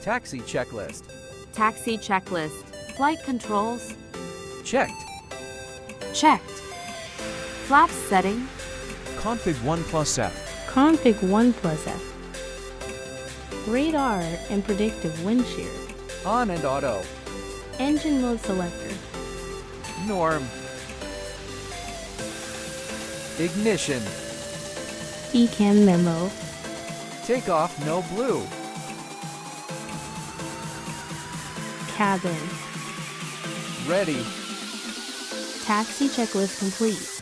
Taxi checklist. Taxi checklist. Flight controls. Checked. Checked. Flaps setting. Config 1 plus F. Config 1 plus F. Radar and predictive wind shear. On and auto. Engine mode selector. Norm. Ignition. ECAN memo. Takeoff no blue. Cabin. Ready. Taxi checklist complete.